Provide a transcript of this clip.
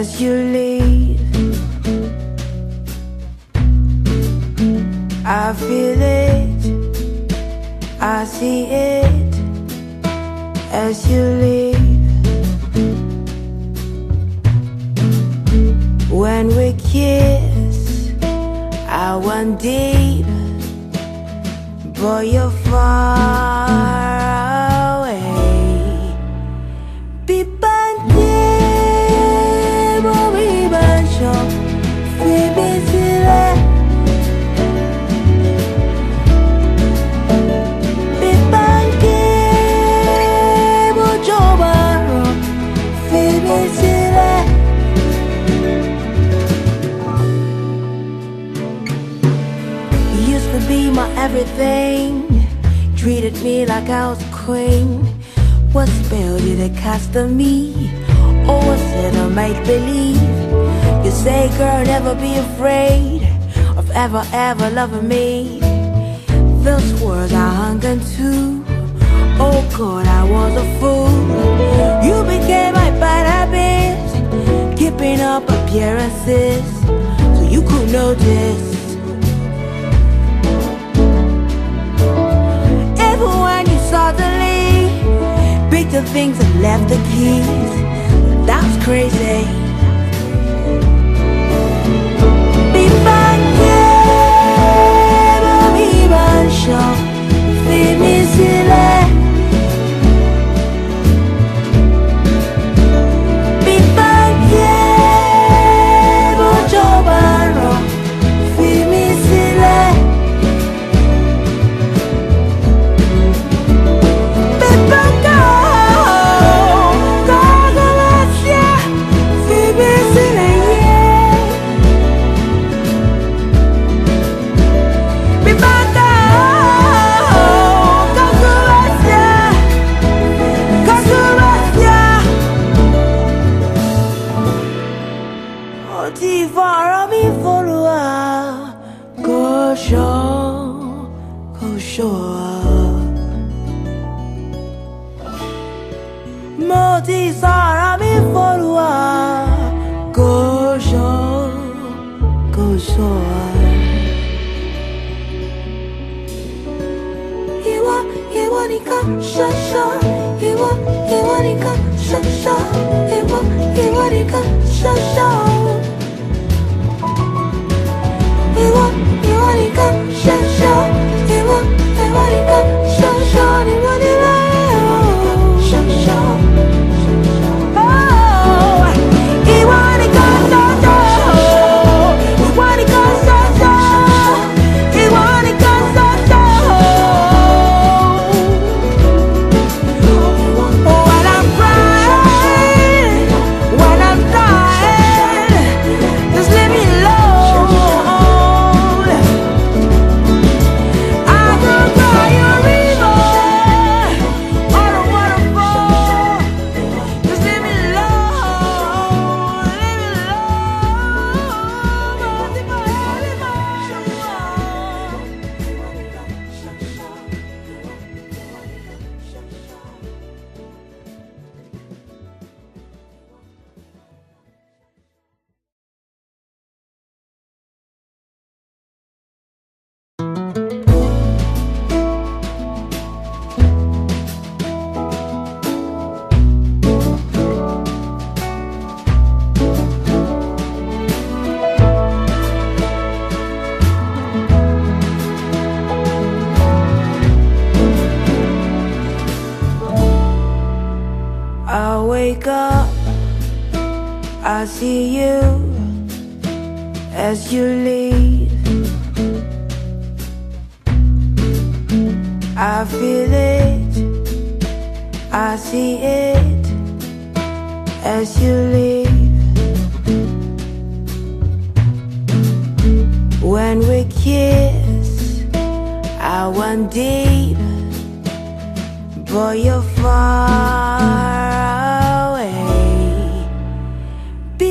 as you leave. I feel it, I see it as you leave. When we kiss, I went deep, but you're far away. Everything, treated me like I was a queen. What spell did it cast on me? Or was it a make-believe? You say, girl, never be afraid of ever, ever loving me. Those words I hung on to. Oh God, I was a fool. You became my bad habit, keeping up appearances so you could notice. When you suddenly picked the things and left the keys, that was crazy. I see you as you leave. I feel it, I see it as you leave. When we kiss, I went deep, but you're far